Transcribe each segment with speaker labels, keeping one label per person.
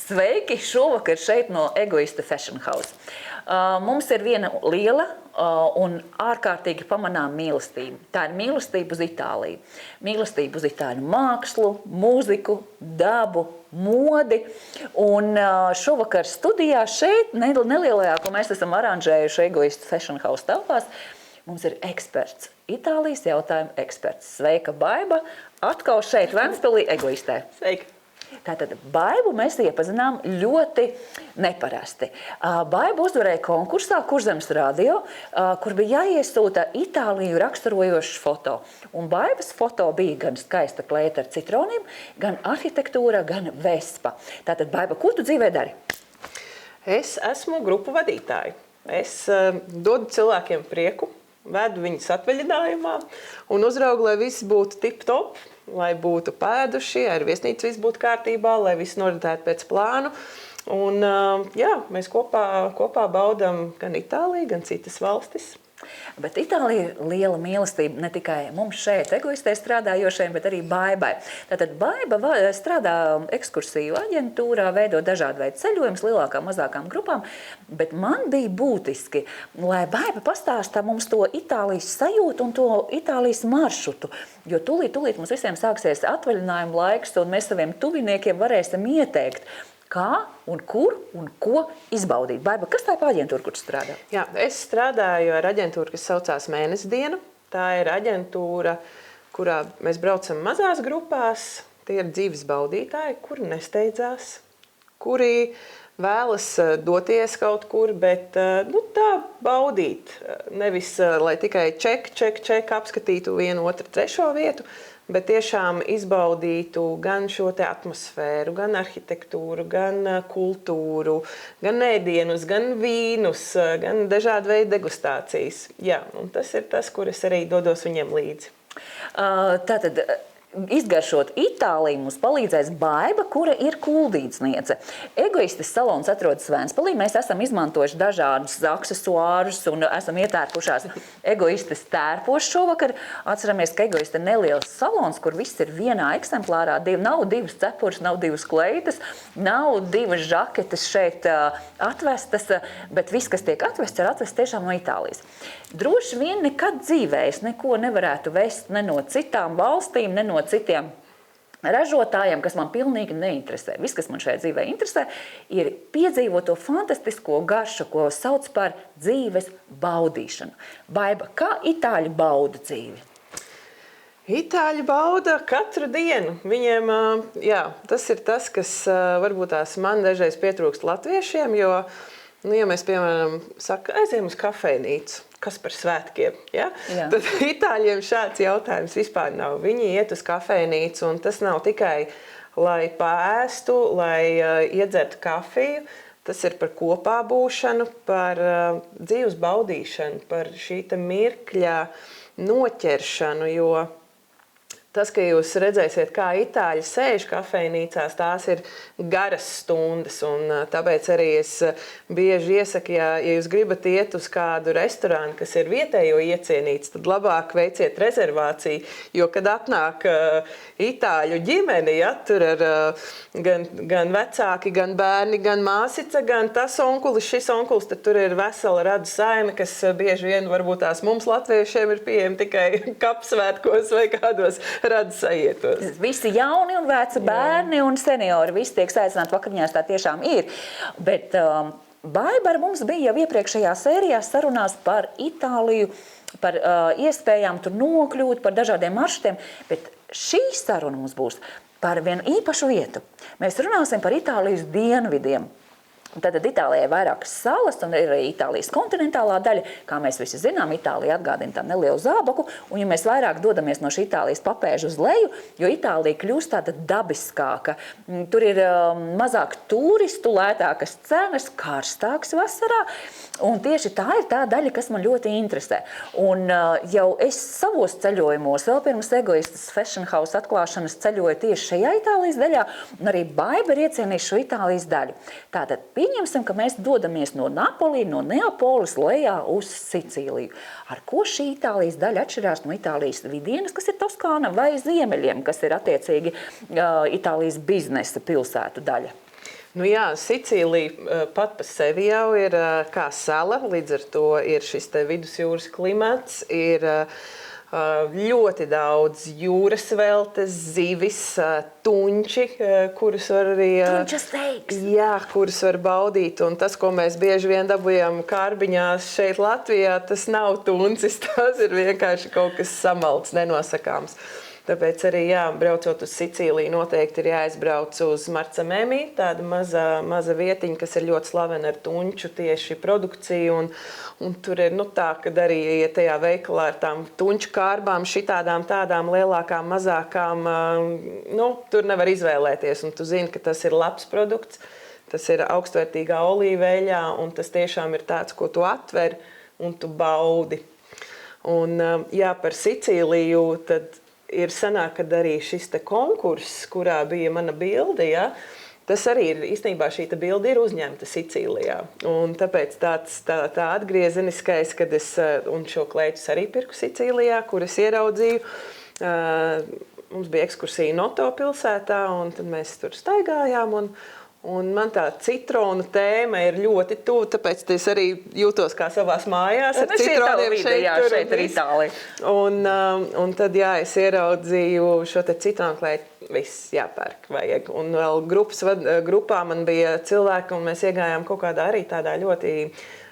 Speaker 1: Sveiki! Šovakar šeit no Egoista Fashion House. Mums ir viena liela un ārkārtīgi pamanām mīlestība. Tā ir mīlestība uz Itāliju. Mīlestība uz itāļu mākslu, mūziku, dabu, modi. Un šovakar studijā šeit, nelielajā, ko mēs esam aranžējuši Egoista Fashion House telpās, mums ir eksperts. Itālijas jautājumu eksperts. Sveika, Baiba! Atkal šeit Ventspilī Egoistē.
Speaker 2: Sveika!
Speaker 1: Tātad Baibu mēs iepazinām ļoti neparasti. Baiba uzvarēja konkursā Kurzemes radio, kur bija jāiesūta Itāliju raksturojošs foto. Un Baibas foto bija gan skaista kleita ar citroniem, gan arhitektūra, gan vespa. Tātad Baiba, ko tu dzīvē dari?
Speaker 2: Es esmu grupu vadītāja. Es dodu cilvēkiem prieku, vedu viņus atvaļinājumā un uzraugu, lai viss būtu tip-top, lai būtu pēduši, ar viesnīcu viss būtu kārtībā, lai viss noritētu pēc plānu. Un, jā, mēs kopā baudam gan Itāliju, gan citas valstis.
Speaker 1: Bet Itālija ir liela mīlestība ne tikai mums šeit, Egoistē strādājošiem, bet arī Baibai. Tātad Baiba strādā ekskursiju aģentūrā, veido dažādu veidu ceļojumus lielākām, mazākām grupām, bet man bija būtiski, lai Baiba pastāstā mums to Itālijas sajūtu un to Itālijas maršrutu, jo tūlīt mums visiem sāksies atvaļinājuma laiks, un mēs saviem tuviniekiem varēsim ieteikt, kā un kur un ko izbaudīt. Baiba, kas tā ir par aģentūru, kur tu strādā?
Speaker 2: Jā, es strādāju ar aģentūru, kas saucās Mēnesdiena. Tā ir aģentūra, kurā mēs braucam mazās grupās. Tie ir dzīves baudītāji, kuri nesteidzās, kuri vēlas doties kaut kur, bet tā baudīt. Nevis, lai tikai ček apskatītu vienu, otru, trešo vietu, bet tiešām izbaudītu gan šo te atmosfēru, gan arhitektūru, gan kultūru, gan ēdienus, gan vīnus, gan dažādu veidu degustācijas. Jā, un tas ir tas, kur es arī dodos viņiem līdzi.
Speaker 1: Tātad, izgaršot Itāliju mums palīdzēs Baiba, kura ir kuldīdzniece. Egoistas salons atrodas Ventspilī. Mēs esam izmantojuši dažādus aksesuārus un esam ietērpušās Egoistas tērpos šovakar. Atceramies, ka Egoista ir neliels salons, kur viss ir vienā eksemplārā. Nav divas cepures, nav divas kleitas, nav divas žaketes šeit atvestas, bet viss, kas tiek atvests, ir atvests tiešām no Itālijas. Droši vien nekad dzīvē es neko nevarētu vest ne no citām valstīm, ne no citiem ražotājiem, kas man pilnīgi neinteresē. Viss, kas man šajā dzīvē interesē, ir piedzīvot to fantastisko garšu, ko sauc par dzīves baudīšanu. Baiba, kā itāļi bauda dzīvi?
Speaker 2: Itāļi bauda katru dienu. Viņiem, jā, tas ir tas, kas varbūt tās man dažreiz pietrūkst latviešiem, jo, ja mēs, piemēram, aizējam uz kafejnīcu, kas par svētkiem, ja? Tad itāļiem šāds jautājums vispār nav. Viņi iet uz kafejnīcu, un tas nav tikai, lai paēstu, lai iedzertu kafiju. Tas ir par kopā būšanu, par dzīves baudīšanu, par šī mirkļa noķeršanu, jo tas, ka jūs redzēsiet, kā itāļi sēž kafejnīcās, tās ir garas stundas, un tāpēc arī es bieži iesaku, ja jūs gribat iet uz kādu restorānu, kas ir vietējo iecienīts, tad labāk veiciet rezervāciju, jo, kad atnāk itāļu ģimeni, ja, tur ir gan vecāki, gan bērni, gan māsica, gan tas onkulis, šis onkulis, tad tur ir vesela radu saime, kas bieži vien varbūt tās mums latviešiem ir pieejami tikai kapsvētkos vai kādos radu sajietos.
Speaker 1: Visi jauni un veci bērni un seniori, visi tiek saicināti vakariņās, tā tiešām ir. Bet Baiba ar mums bija jau iepriekšējā sērijā sarunās par Itāliju, par iespējām tur nokļūt, par dažādiem maršrutiem, bet šī saruna mums būs par vienu īpašu vietu. Mēs runāsim par Itālijas dienvidiem. Tātad Itālijai ir vairākas salas un ir arī Itālijas kontinentālā daļa. Kā mēs visi zinām, Itālija atgādina tādu nelielu zābaku, un ja mēs vairāk dodamies no šī Itālijas papēža uz leju, jo Itālija kļūst tāda dabiskāka. Tur ir mazāk turistu, lētākas cenas, karstāks vasarā, un tieši tā ir tā daļa, kas man ļoti interesē. Un jau es savos ceļojumos, vēl pirms Egoistas Fashion House atklāšanas ceļoju tieši šajā Itālijas daļā, un arī Baiba ir iecienījuši šo Itālijas daļu. Tātad pieņemsim, ka mēs dodamies no Napoli, no Neapolis lejā uz Sicīliju. Ar ko šī Itālijas daļa atšķirās no Itālijas vidienes, kas ir Toskāna, vai ziemeļiem, kas ir attiecīgi Itālijas biznesa pilsētu daļa?
Speaker 2: Nu jā, Sicīlija pat pa sevi jau ir kā sala, līdz ar to ir šis te vidusjūras klimats, ir ļoti daudz jūras veltes, zivis, tunči, kurus var arī kurus var baudīt. Un tas, ko mēs bieži vien dabujam kārbiņās šeit Latvijā, tas nav tuncis, tas ir vienkārši kaut kas samalts, nenosakāms. Tāpēc arī, braucot uz Sicīliju, noteikti ir jāizbrauc uz Marcamemi, tāda maza vietiņa, kas ir ļoti slavena ar tunču tieši produkciju. Un tur ir tā, ka arī ja tajā veikalā ar tām tunču kārbām, šitādām, tādām lielākām, mazākām, tur nevar izvēlēties. Un tu zini, ka tas ir labs produkts, tas ir augstvērtīgā olīveļā, un tas tiešām ir tāds, ko tu atver un tu baudi. Un, par Sicīliju, tad ir sanāk, kad arī šis te konkurss, kurā bija mana bilde, tas arī ir, īstenībā šī bilde ir uzņemta Sicīlijā. Un tāpēc tā atgriezeniskais, kad es, un šo kleitus arī pirku Sicīlijā, kur es ieraudzīju, mums bija ekskursija Noto pilsētā, un tad mēs tur staigājām, un man tā citronu tēma ir ļoti tuva, tāpēc es arī jūtos kā savās mājās ar citroniem šeit ir Itālija. Un tad, es ieraudzīju šo te citronu kleitu, viss jāpērk vajag. Un vēl grupā man bija cilvēki, un mēs iegājām kaut kādā arī tādā ļoti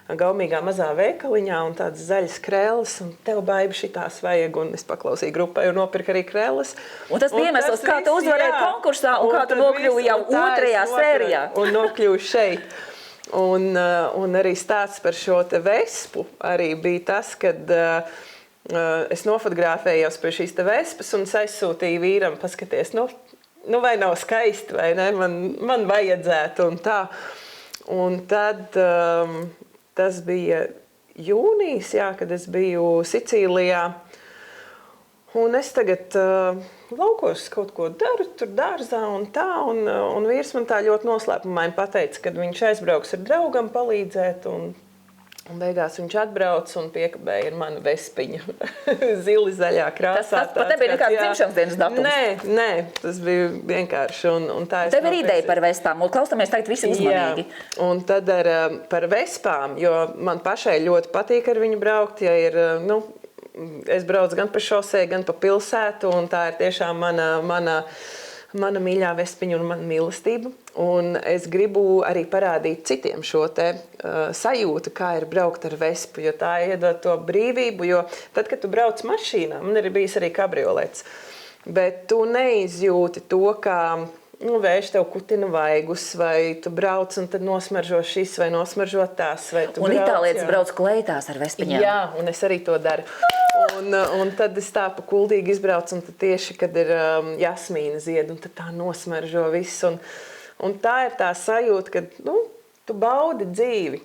Speaker 2: gaumīgā mazā veikaliņā un tādas zaļas krēles, un tev baiba šitās vajag, un es paklausīju grupai un nopirku arī krēles.
Speaker 1: Un tas bija iemesls, kā tu uzvarēji konkursā un kā tu nokļuvi jau otrajā sērijā.
Speaker 2: Un nokļuvi šeit. Un arī stāsts par šo te vespu arī bija tas, kad es nofotografējos pie šīs te vespas un aizsūtīju vīram paskaties, vai nav skaisti, vai ne, man vajadzētu un tā. Un tad tas bija jūnijas, kad es biju Sicīlijā. Un es tagad laukos kaut ko daru, tur dārzā un tā. Un vīrs man tā ļoti noslēpumaini pateica, kad viņš aizbrauks ar draugam palīdzēt. Un beigās viņš atbrauc un piekabēja ar manu vespiņu. Zili zaļā krāsā.
Speaker 1: Tas pat nebija nekāds dzimšanas dienas datums?
Speaker 2: Nē, tas bija vienkārši.
Speaker 1: Tev ir ideja par vespām, un klausāmies tagad visi uzmanīgi.
Speaker 2: Jā, un tad par vespām, jo man pašai ļoti patīk ar viņu braukt, ja ir, es braucu gan pa šosei, gan pa pilsētu, un tā ir tiešām mana mīļā vespiņa un mana mīlestība. Un es gribu arī parādīt citiem šo te sajūtu, kā ir braukt ar vespu, jo tā iedod to brīvību, jo tad, kad tu brauc mašīnā, man ir bijis arī kabriolets, bet tu neizjūti to, kā vējš tev kutina vaigus, vai tu brauc un tad nosmaržo šis vai nosmaržo tās. Vai tu
Speaker 1: un itālietis brauc kleitās ar vespiņām.
Speaker 2: Jā, un es arī to daru. Un tad es tā pa kuldīgi izbraucu, un tad tieši, kad ir jasmīna zied, un tad tā nosmaržo viss. Un tā ir tā sajūta, ka tu baudi dzīvi.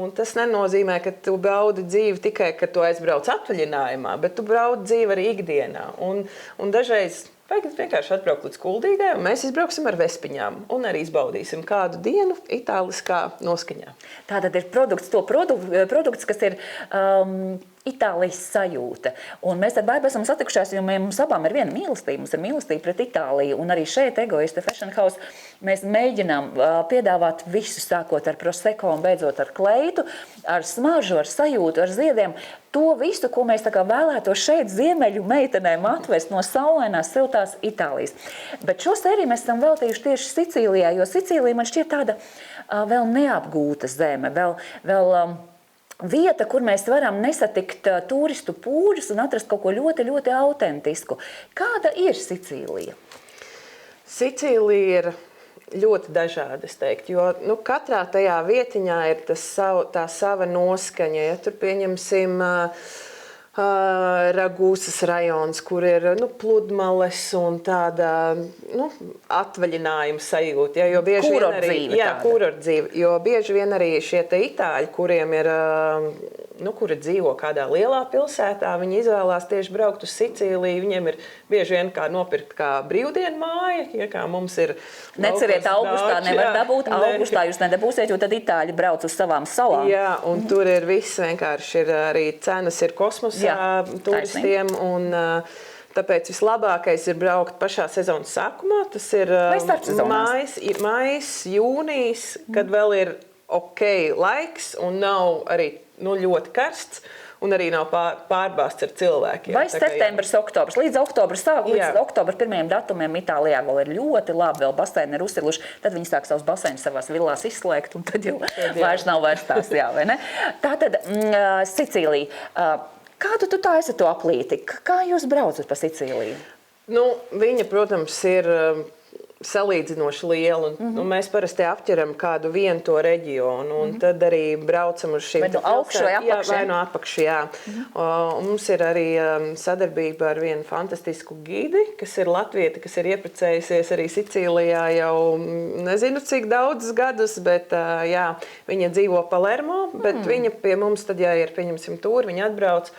Speaker 2: Un tas nenozīmē, ka tu baudi dzīvi tikai, kad tu aizbrauc atvaļinājumā, bet tu baudi dzīvi arī ikdienā. Un dažreiz vajag vienkārši atbraukt līdz Kuldīgai, un mēs izbrauksim ar vespiņām un arī izbaudīsim kādu dienu itāliskā noskaņā.
Speaker 1: Tātad ir produkts, kas ir Itālijas sajūta. Un mēs ar Baibu esam satikušās, jo mums abām ir viena mīlestība. Mums ir mīlestība pret Itāliju. Un arī šeit, Egoista Fashion House, mēs mēģinām piedāvāt visu, sākot ar prosecco un beidzot ar kleitu, ar smaržu, ar sajūtu, ar ziediem. To visu, ko mēs tā kā vēlētos šeit ziemeļu meitenēm atvest no saulainās, siltās Itālijas. Bet šo sēriju mēs esam veltījuši tieši Sicīlijā, jo Sicīlija man šķiet tāda vēl neapgūta zeme, vēl vieta, kur mēs varam nesatikt turistu pūžus un atrast kaut ko ļoti, ļoti autentisku. Kāda ir Sicīlija?
Speaker 2: Sicīlija ir ļoti dažāda, es teiktu, jo katrā tajā vietiņā ir tā sava noskaņa. Ja tur pieņemsim Ragūsas rajons, kur ir pludmales un tāda atvaļinājuma sajūta. Ja, jo bieži vien arī kurortdzīve, jo bieži vien arī šie te itāļi, kuriem ir, kuri dzīvo kādā lielā pilsētā, viņi izvēlās tieši braukt uz Sicīliju. Viņiem ir bieži vien kā nopirkt kā brīvdienu māja, ja kā mums ir.
Speaker 1: Neceriet, augustā nevar dabūt, augustā jūs nedabūsiet, jo tad itāļi brauc uz savām salām.
Speaker 2: Jā, un tur ir viss vienkārši, ir arī cenas ir kosmosā turistiem, un Tāpēc vislabākais ir braukt pašā sezonas sākumā. Tas ir mājas, jūnijas, kad vēl ir ok laiks un nav arī ļoti karsts. Un arī nav pārbāzts ar cilvēkiem.
Speaker 1: Vai septembris, oktobris, līdz oktobra sākumam, līdz oktobra pirmajiem datumiem Itālijā vēl ir ļoti labi, vēl baseini ir uzsiluši, tad viņi sāk savus baseinus savās villās izslēgt, un tad jau vairs nav tās, vai ne? Tātad, Sicīlija, kādu tu tā esi to aplīti? Kā jūs braucat pa Sicīliju?
Speaker 2: Viņa, protams, ir salīdzinoši liela, un mēs parasti apķeram kādu vienu to reģionu, un tad arī braucam uz šīm...
Speaker 1: Vai no augšu vai apakšu?
Speaker 2: Vai no apakšu, jā. Un mums ir arī sadarbība ar vienu fantastisku gidi, kas ir latvieta, kas ir ieprecējusies arī Sicīlijā jau nezinu cik daudzus gadus, bet jā, viņa dzīvo Palermo, bet viņa pie mums tad, ja ir, pieņemsim, tūri, viņa atbrauc.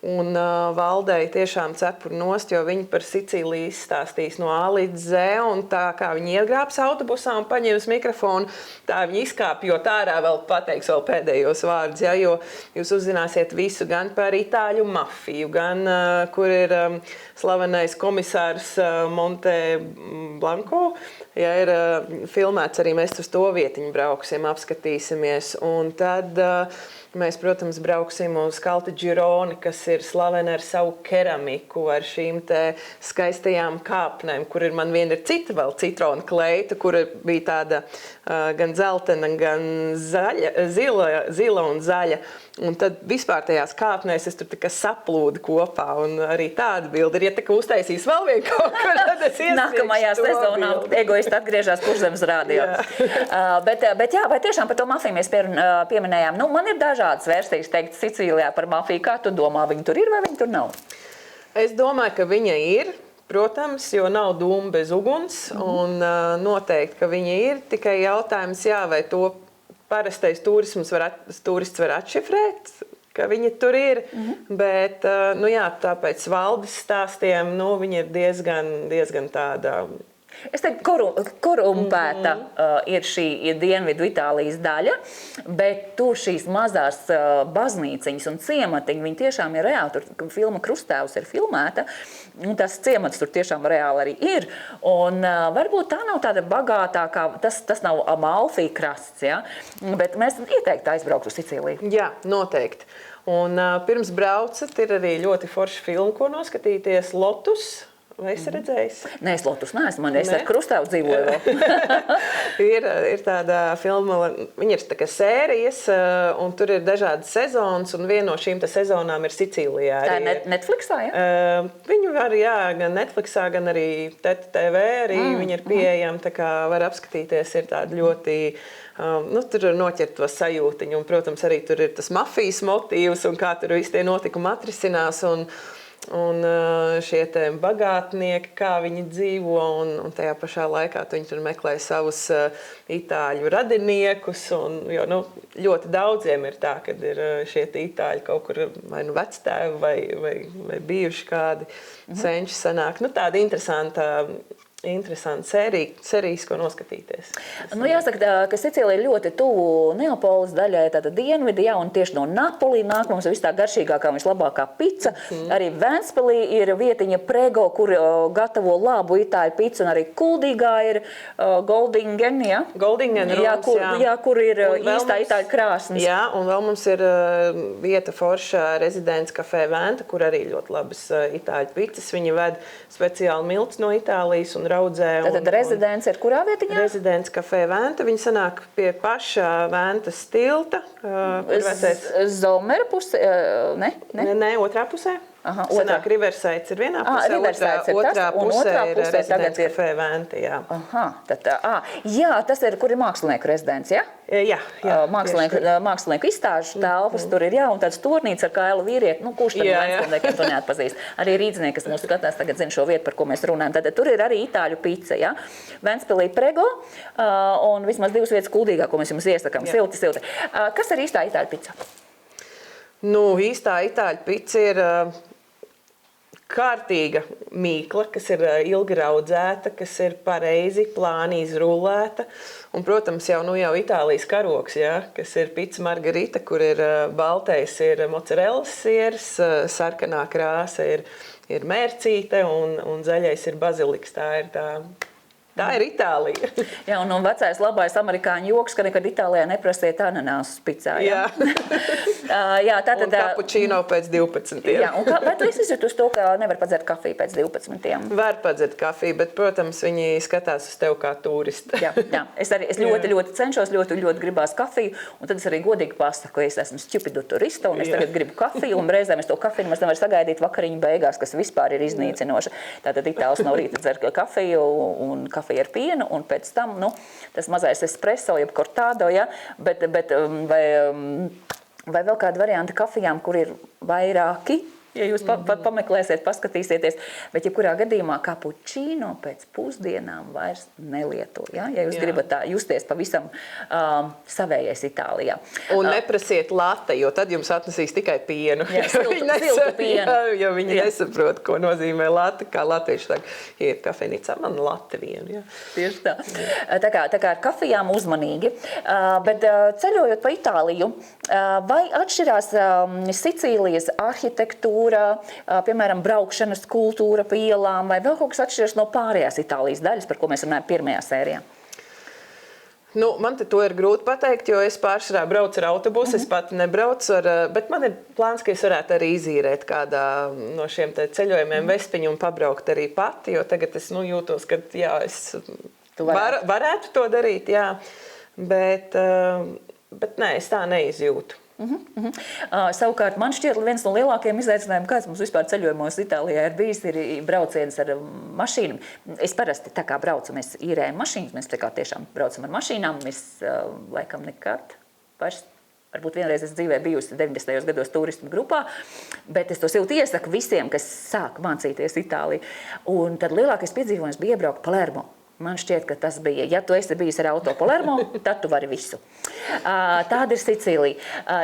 Speaker 2: Un valdei tiešām cepur nost, jo viņi par Sicīliju izstāstīs no A līdz Z, un tā kā viņi iegrābs autobusā un paņems mikrofonu, tā viņi izkāp, jo tā ārā vēl pateiks vēl pēdējos vārdus, ja, jo jūs uzzināsiet visu gan par itāļu mafiju, gan kur ir slavenais komisārs Monte Blanco, ja ir filmēts arī mēs uz to vietiņu brauksim, apskatīsimies, un tad... Mēs, protams, brauksim uz Calta Girone, kas ir slavena ar savu keramiku, ar šīm te skaistajām kāpnēm, kur man viena ir cita vēl citrona kleita, kur bija tāda gan zeltena, gan zila un zaļa. Un tad vispār tajās kāpnēs es tur tā kā saplūdu kopā, un arī tāda bilde ir. Ja tā kā uztaisīs vēl vienu kaut ko, tad es iespriekšu
Speaker 1: nākamajā sezonā egoisti atgriežās Kurzemes rādio. Bet jā, vai tiešām par to mafiju mēs pieminējām? Man ir dažādas versijas teikt Sicīlijā par mafiju. Kā tu domā, viņi tur ir vai viņi tur nav?
Speaker 2: Es domāju, ka viņa ir. Protams, jo nav dūma bez uguns, un noteikti, ka viņa ir. Tikai jautājums, vai to parastais turists var atšifrēt, ka viņi tur ir, bet, tāpēc valdes stāstiem, viņi ir diezgan tāda...
Speaker 1: Es teiktu, korumpēta ir šī dienvidu Itālijas daļa, bet tur šīs mazās baznīciņas un ciematiņi, viņi tiešām ir reāli. Tur filma Krustāvs ir filmēta, un tas ciemats tur tiešām reāli arī ir. Un varbūt tā nav tāda bagātākā, tas nav Amalfī krasts, ja? Bet mēs ieteikti aizbraukt uz Sicīliju.
Speaker 2: Jā, noteikti. Un pirms braucat ir arī ļoti forša filma, ko noskatīties, Lotus. Vai esi redzējis?
Speaker 1: Nē, es Lotus neesmu, es ar Krustāvu dzīvoju
Speaker 2: vēl. ir tāda filma, viņa ir tā kā sērijas, un tur ir dažādas sezonas, un viena no šīm sezonām ir Sicīlijā.
Speaker 1: Tā ir Netflixā, ja?
Speaker 2: Viņu var, gan Netflixā, gan arī TET TV, arī viņa ir pieejama, tā kā var apskatīties, ir tāda ļoti... tur var noķert to sajūtiņu, un, protams, arī tur ir tas mafijas motīvs, un kā tur visi tie notikumi atrisinās, un šie te bagātnieki, kā viņi dzīvo, un tajā pašā laikā viņi tur meklē savus itāļu radiniekus, jo ļoti daudziem ir tā, kad ir šie itāļi kaut kur vai vectēvi vai bijuši kādi senči sanāk. Tāda interesanta sērijas, ko noskatīties.
Speaker 1: Jāsaka, ka Sicīlija ir ļoti tuvu Neapoles daļai, tātad dienvidi, un tieši no Napoli nāk mums viss tā garšīgākā un vislabākā pica. Arī Ventspilī ir vietiņa Prego, kur gatavo labu itāļu picu, un arī Kuldīgā ir Goldingen, ja?
Speaker 2: Goldingen rūms,
Speaker 1: kur ir īstā itāļu krāsnes.
Speaker 2: Jā, un vēl mums ir vieta forša rezidents Café Venta, kur arī ļoti labas itāļu picas. Viņi ved speciāli milts no Itālijas un raudzē.
Speaker 1: Tātad rezidents ir kurā vietiņā?
Speaker 2: Rezidents Café Venta. Viņi sanāk pie paša Ventas tilta.
Speaker 1: Zomera pusē?
Speaker 2: Nē, otrā pusē. Sanāk, Riversides ir vienā pusē, otrā pusē ir rezidents Café Venta, jā.
Speaker 1: Jā, tas ir, kur ir mākslinieku rezidents, ja?
Speaker 2: Jā.
Speaker 1: Mākslinieku izstāžu telpas tur ir, jā, un tāds tornīts ar kailu vīrieti, kurš tad Ventspilniekiem to neatpazīst. Arī rīdznieki, kas mūs skatās, tagad zina šo vietu, par ko mēs runājam. Tad tur ir arī itāļu pica, ja? Ventspilī Prego, un vismaz 2 vietas Kuldīgā, ko mēs jums iesakām. Silti. Kas ir īstā itāļu pica?
Speaker 2: Īstā itāļu pica ir kārtīga mīkla, kas ir ilgi raudzēta, kas ir pareizi, plāni izrullēta. Un, protams, jau Itālijas karoks, ja, kas ir pica margarita, kur ir baltais, ir mozzarellas sieras, sarkanā krāsa ir ir mērcīte un zaļais ir baziliks. Tā ir Itālija.
Speaker 1: Jā, un vecais labais amerikāņu joks, ka nekad Itālijā neprasiet ananāsu picā. Jā, jā tātad...
Speaker 2: Un kapučīno pēc 12.
Speaker 1: Jā, un vai tu esi izjūt uz to, ka nevar padzert kafiju pēc 12?
Speaker 2: Var padzert kafiju, bet, protams, viņi skatās uz tevi kā turisti.
Speaker 1: Jā, es ļoti cenšos, ļoti gribās kafiju, un tad es arī godīgi pasaku, ka es esmu stjupidu turista, un es tagad gribu kafiju, un reizēm es to kafiju nemaz nevaru sagaidīt vakariņu beigās, kas vispār ir iznīcinoša. Tātad Itālis no rīta dzer kafiju un kafiju ar pienu, un pēc tam, tas mazais espresso, jeb cortado, ja, bet vai vēl kādi varianti kafijām, kur ir vairāki, ja jūs pameklēsiet, paskatīsieties, bet jebkurā gadījumā kapučīno pēc pusdienām vairs nelieto, ja jūs gribat tā justies pavisam savējais Itālijā.
Speaker 2: Un neprasiet latte, jo tad jums atnesīs tikai pienu.
Speaker 1: Jā, siltu pienu.
Speaker 2: Jo viņi nesaprot, ko nozīmē latte, kā latvieši saka, iet kafejnīcā, man latte vienu. Ja.
Speaker 1: Tieši tā. Tā kā ar kafijām uzmanīgi, bet ceļojot pa Itāliju, vai atšķirās Sicīlijas arhitektūra, piemēram, braukšanas kultūra pa ielām, vai vēl kaut kas atšķiras no pārējās Itālijas daļas, par ko mēs runājam pirmajā sērijā?
Speaker 2: Man to ir grūti pateikt, jo es pārsvarā braucu ar autobusu, es pati nebraucu, bet man ir plāns, ka es varētu arī izīrēt kādā no šiem ceļojumiem Vespiņu un pabraukt arī pati, jo tagad es jūtos, ka jā, es varētu to darīt, jā, bet nē, es tā neizjūtu.
Speaker 1: Savukārt, man šķiet, viens no lielākajiem izaicinājumiem, kāds mums vispār ceļojumos Itālijā ir bijis, ir brauciens ar mašīnu. Es parasti tā kā braucu, mēs īrējam mašīnas, mēs tā kā tiešām braucam ar mašīnām, mēs laikam nekad vairs. Varbūt vienreiz es dzīvē bijusi 90. gados turismu grupā, bet es to silti iesaku visiem, kas sāk mācīties Itāliju. Un tad lielākais piedzīvojums bija iebraukt Palermo. Man šķiet, ka tas bija, ja tu esi bijis ar auto Palermo, tad tu vari visu. Tāda ir Sicīlija.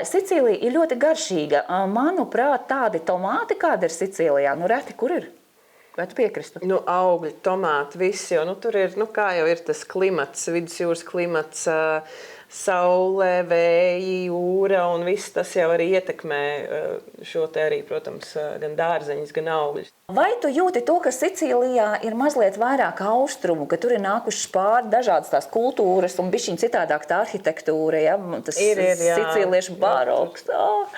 Speaker 1: Sicīlija ir ļoti garšīga. Manuprāt, tādi tomāti, kāda ir Sicīlijā, reti kur ir? Vai tu piekristu?
Speaker 2: Augļi, tomāti, visi, jo tur ir, kā jau ir tas klimats, vidusjūras klimats, saule, vēji, jūra, un viss tas jau arī ietekmē šo te arī, protams, gan dārzeņus, gan augļus.
Speaker 1: Vai tu jūti to, ka Sicīlijā ir mazliet vairāk austrumu, ka tur ir nākušas pāri dažādas tās kultūras un bišķiņ citādāk tā arhitektūra, ja? Tas
Speaker 2: ir,
Speaker 1: sicīliešu baroks.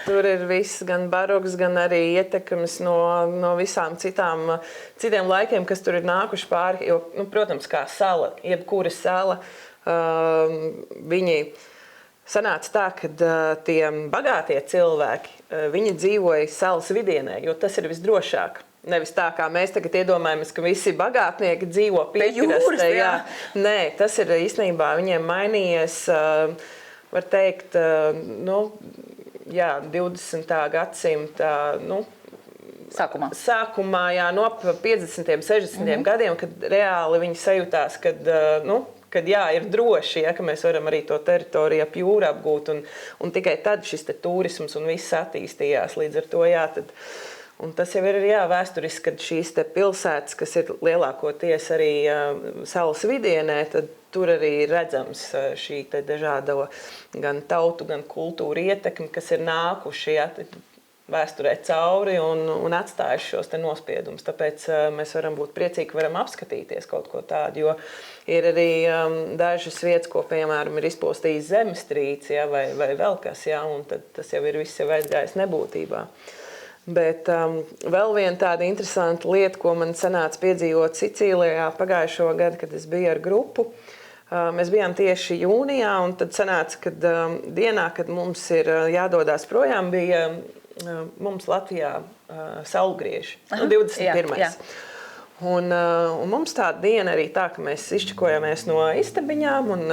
Speaker 2: Tur ir viss, gan baroks, gan arī ietekmes no visām citiem laikiem, kas tur ir nākuši pāri, jo, protams, kā sala, jebkura sala, viņi sanāca tā, ka tie bagātie cilvēki, viņi dzīvoja salas vidienē, jo tas ir visdrošāk. Nevis tā, kā mēs tagad iedomājamies, ka visi bagātnieki dzīvo piekrastē. Nē, tas ir īstenībā viņiem mainījies, var teikt, 20. gadsimta, sākumā, no 50. 60. gadiem, kad reāli viņi sajūtās, kad ir droši, ka mēs varam arī to teritoriju ap jūru apgūt, un tikai tad šis turisms un viss attīstījās līdz ar to, tad. Un tas jau ir vēsturiski, kad šīs pilsētas, kas ir lielākoties arī salas vidienē, tad tur arī ir redzams šī dažādo gan tautu, gan kultūru ietekmi, kas ir nākuši vēsturē cauri un atstājuši šos nospiedumus. Tāpēc mēs varam būt priecīgi, ka varam apskatīties kaut ko tādu, jo ir arī dažas vietas, ko, piemēram, ir izpostījis zemestrīce, vai vēl kas, un tad tas jau ir viss jau aizgājis nebūtībā. Bet vēl viena tāda interesanta lieta, ko man sanāca piedzīvot Sicīlijā pagājušo gadu, kad es biju ar grupu. Mēs bijām tieši jūnijā, un tad sanāca, ka dienā, kad mums ir jādodās projām, bija mums Latvijā saulgrieži, 21. Jā. Un mums tā diena arī tā, ka mēs izčakojāmies no istabiņām un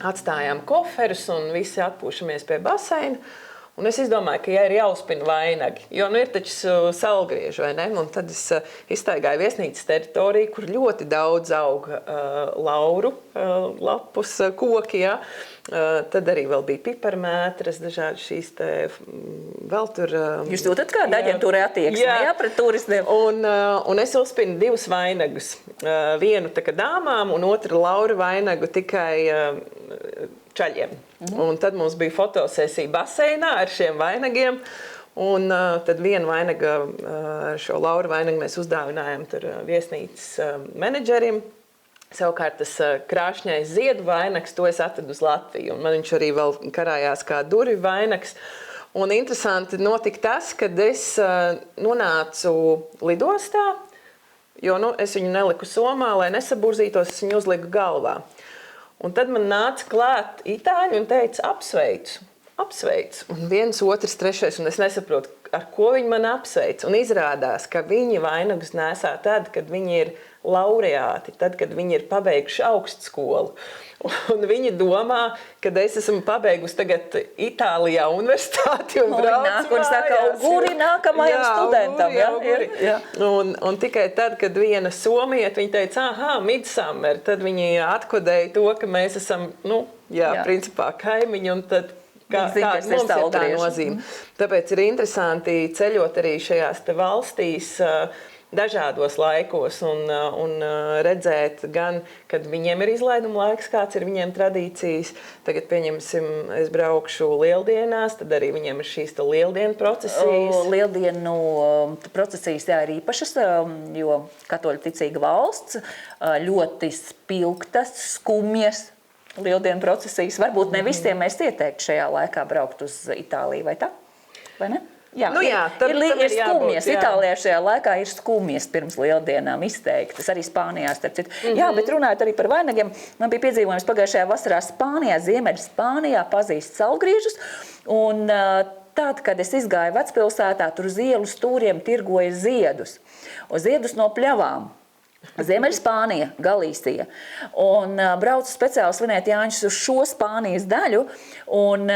Speaker 2: atstājām koferus un visi atpūšamies pie baseina. Un es izdomāju, ka ir jāuzpina vainagi, jo ir taču saulgrieži, vai ne? Un tad es izstaigāju viesnīcas teritoriju, kur ļoti daudz aug lauru lapus koki, Tad arī vēl bija piparmētras, dažādi šīs te vēl tur...
Speaker 1: Jūs jūtat kāda aģentūra attieksme, pret turistiem?
Speaker 2: Un es uzspinu divus vainagus. Vienu tā kā dāmām un otru lauru vainagu tikai čaļiem. Un tad mums bija fotosesija baseinā ar šiem vainagiem. Un tad vienu vainagu, šo Lauru vainagu mēs uzdāvinājām tur viesnīcas menedžerim. Savukārt tas krāšņais ziedu vainags, to es atradu uz Latviju. Un man viņš arī vēl karājās kā durvju vainags. Un interesanti notika tas, kad es nonācu lidostā, jo es viņu neliku somā, lai nesaburzītos, es viņu uzliku galvā. Un tad man nāca klāt itāļi un teica, apsveicu. Un viens, otrs, trešais, un es nesaprotu, ar ko viņi man apsveic. Un izrādās, ka viņi vainagus nesā tad, kad viņi ir laureāti, tad, kad viņi ir pabeiguši augstskolu. Un viņi domā, ka es esmu pabeigusi tagad Itālijā universitāti un braucu
Speaker 1: mājās. Saka, auguri nākamajam studentam.
Speaker 2: Jā. Un tikai tad, kad viena somieta, viņa teica, Midsummer, tad viņi atkodēja to, ka mēs esam, principā kaimiņi, un tad kāda mums ir tā nozīme. Tāpēc ir interesanti ceļot arī šajās te valstīs, dažādos laikos un redzēt gan, kad viņiem ir izlaiduma laiks, kāds ir viņiem tradīcijas. Tagad, pieņemsim, es braukšu lieldienās, tad arī viņiem ir šīs lieldienu procesijas.
Speaker 1: Lieldienu procesijas ir īpašas, jo katoļu ticīga valsts, ļoti spilgtas, skumjas lieldienu procesijas. Varbūt ne visiem mēs ieteiktu šajā laikā braukt uz Itāliju, vai tā? Vai ne? Jā, ir skumjas. Itālijā šajā laikā ir skumjas pirms lieldienām izteiktas, arī Spānijā, starp citu. Jā, bet runājot arī par vainagiem, man bija piedzīvojums pagājušajā vasarā Spānijā, Ziemeļu Spānijā, pazīst saulgriežus, un tad, kad es izgāju vecpilsētā, tur uz ielu stūriem tirgoja ziedus, ziedus no pļavām. Ziemeļu Spānija, Galīsija. Un braucu speciāli svinēt Jāņus uz šo Spānijas daļu. Un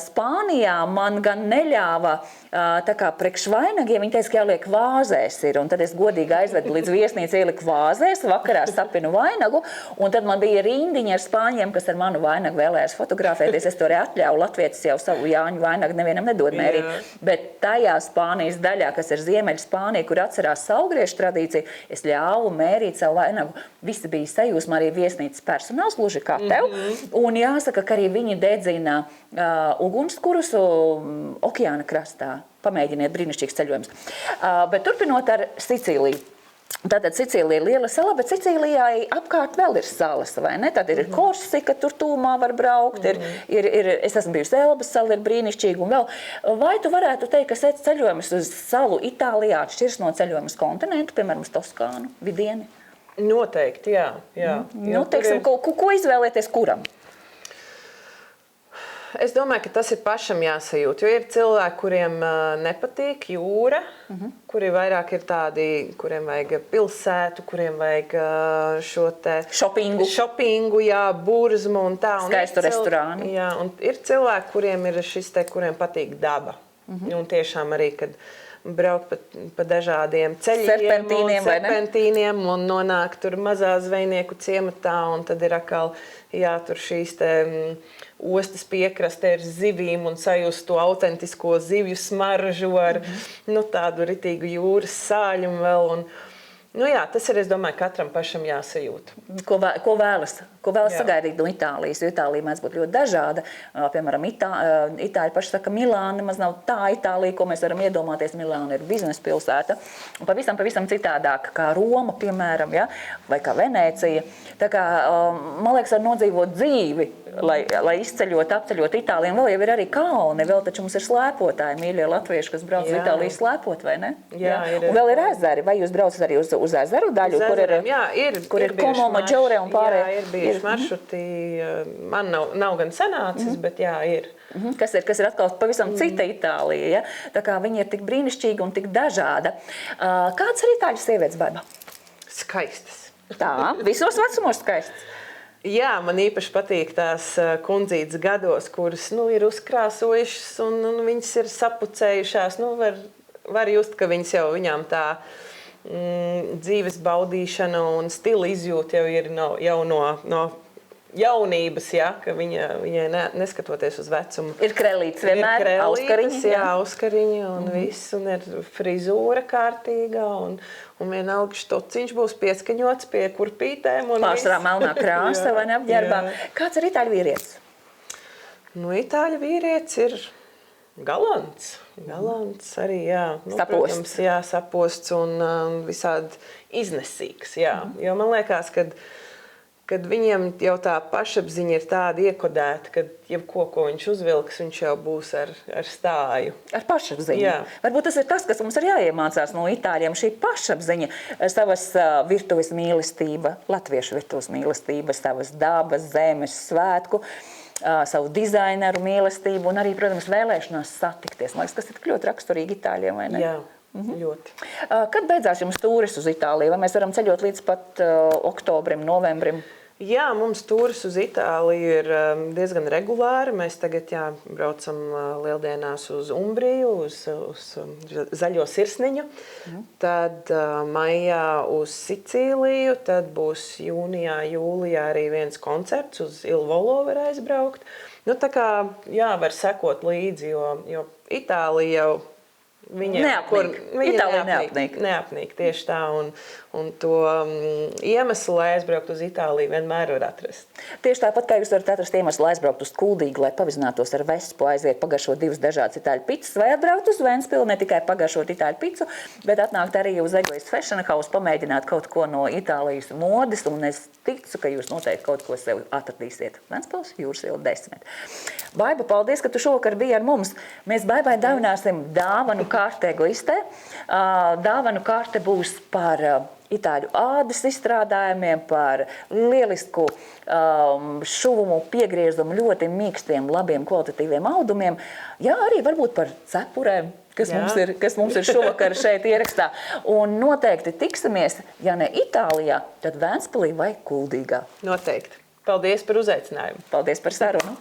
Speaker 1: Spānijā man gan neļāva, tā kā priekš vainagiem, viņi teica, ka jāliek vāzēs ir. Un tad es godīgi aizvedu līdz viesnīcu, ieliku vāzēs, vakarā sapinu vainagu. Un tad man bija rindiņa ar spāņiem, kas ar manu vainagu vēlējās fotografēties. Es to arī atļauju. Latvietis jau savu Jāņu vainagu nevienam nedod mērīt. Bet tajā Spānijas daļā, kas ir Ziemeļu Spānija, kur atcerās saulgriežu tradīciju, es ļāvu mērīt savu vainagu. Visi bija sajūsmā, arī viesnīcas personāls, gluži kā tev. Un jāsaka, ka arī viņi dedzina ugunskurus okeāna krastā. Pamēģiniet, brīnišķīgs ceļojums. Bet turpinot ar Sicīliju. Tātad Sicīlija ir liela sala, bet Sicīlijai apkārt vēl ir salas, vai ne? Tad ir Korsika, tur tūmā var braukt, es esmu bijusi Elbas sala, ir brīnišķīga un vēl. Vai tu varētu teikt, ka ceļojums uz salu Itālijā atšķirs no ceļojuma uz kontinentu, piemēram, uz Toskānu, Vidieni?
Speaker 2: Noteikti, jā.
Speaker 1: Teiksim, ko izvēlēties kuram?
Speaker 2: Es domāju, ka tas ir pašam jāsajūt, jo ir cilvēki, kuriem nepatīk jūra, kuri vairāk ir tādi, kuriem vajag pilsētu, kuriem vajag šo te šopingu, burzmu un tā.
Speaker 1: Skaistu restorānu.
Speaker 2: Jā, un ir cilvēki, kuriem ir šis te, kuriem patīk daba. Un tiešām arī, kad braukt pa dažādiem ceļiem serpentīniem un nonāk tur mazā zvejnieku ciematā, un tad ir atkal, tur šīs te ostas piekrastē ar zivīm un sajust to autentisko zivju smaržu ar tādu ritīgu jūras sāļumu vēl. Un, tas ir, es domāju, katram pašam jāsajūt.
Speaker 1: Ko vēlas sagaidīt no Itālijas, jo Itālija mēdz būt ļoti dažāda. Piemēram, Itāļi paši saka, Milāna nemaz nav tā Itālija, ko mēs varam iedomāties. Milāna ir biznesa pilsēta. Un pavisam citādāk kā Roma, piemēram, vai kā Venēcija. Tā kā, man liekas, var nodzīvot dzīvi, lai izceļot, apceļot Itāliju. Vēl jau ir arī kalni, vēl taču mums ir slēpotāji, mīļie latvieši, kas brauc uz Itāliju slēpot, vai ne? Un vēl ir ezeri. Vai jūs braucat arī uz ezeru daļu, kur ir Como, Maggiore un pārējie?
Speaker 2: Jā, ir bijuši maršruti. Man nav gan sanācis, bet ir.
Speaker 1: Kas ir atkal pavisam cita Itālija. Ja? Tā kā viņi ir tik brīnišķīgi un tik dažāda. Kāds ir itāļu sievietes, Baiba?
Speaker 2: Skaistas.
Speaker 1: Tā, visos vecumos skaistas.
Speaker 2: Jā, man īpaši patīk tās kundzītes gados, kuras ir uzkrāsojušas un viņas ir sapucējušās. Var just, ka viņas jau viņām tā dzīves baudīšana un stila izjūta jau ir jau no jaunības, ka viņai neskatoties uz vecumu.
Speaker 1: Ir krelītes vienmēr, auskariņi.
Speaker 2: Jā, auskariņi un viss, un ir frizūra kārtīga, un vienalga štociņš būs pieskaņots pie kurpītēm.
Speaker 1: Pārsvarā melnā krāsa vai neapģērbā. Kāds ir itāļu vīrietis?
Speaker 2: Itāļu vīrietis ir Galants arī, jā. Nu,
Speaker 1: Saposts.
Speaker 2: protams, jā, saposts un visādi iznesīgs, jā. Jo man liekas, kad viņiem jau tā pašapziņa ir tāda iekodēta, ka jebko, ko viņš uzvilks, viņš jau būs ar stāju.
Speaker 1: Ar pašapziņu.
Speaker 2: Jā.
Speaker 1: Varbūt tas ir tas, kas mums ir jāiemācās no itāļiem, šī pašapziņa, savas virtuves mīlestība, latviešu virtuves mīlestība, savas dabas, zemes, svētku, savu dizaineru mīlestību un arī, protams, vēlēšanās satikties. Man liekas, tas ir tik ļoti raksturīgi itāļiem, vai ne?
Speaker 2: Jā, ļoti.
Speaker 1: Kad beidzās jums tūris uz Itāliju? Vai mēs varam ceļot līdz pat oktobrim, novembrim?
Speaker 2: Jā, mums tūris uz Itāliju ir diezgan regulāri. Mēs tagad braucam lieldienās uz Umbriju, uz Zaļo sirsniņu. Tad maijā uz Sicīliju, tad būs jūnijā, jūlijā arī viens koncerts uz Il Volo var aizbraukt. Nu, tā kā, jā, var sekot līdzi, jo Itālija jau neapnīk tieši tā, un to iemeslu, lai aizbraukt uz Itāliju, vienmēr var atrast.
Speaker 1: Tieši tāpat, kā jūs varat atrast iemeslu, lai aizbraukt uz Kuldīgu, lai pavizinātos ar vespu, aiziet pagaršot divas dažādas itāļu picas, vai atbraukt uz Ventspili, ne tikai pagaršot itāļu picu, bet atnākt arī uz Egoist Fashion House, pamēģināt kaut ko no Itālijas modes, un es ticu, ka jūs noteikti kaut ko sev atradīsiet. Ventspils, Jūras iela 10. Baiba, paldies, ka tu šovakar biji ar mums. Mēs Baibai dāvināsim dāvanu kārti Egoistē. Dāvanu kārte būs par itāļu ādas izstrādājumiem, par lielisku šuvumu piegriezumu, ļoti mīkstiem, labiem, kvalitatīviem audumiem. Jā, arī varbūt par cepurēm, kas mums ir šovakar šeit ierakstā. Un noteikti tiksimies, ja ne Itālijā, tad Ventspilī vai Kuldīgā.
Speaker 2: Noteikti. Paldies par uzaicinājumu.
Speaker 1: Paldies par sarunu.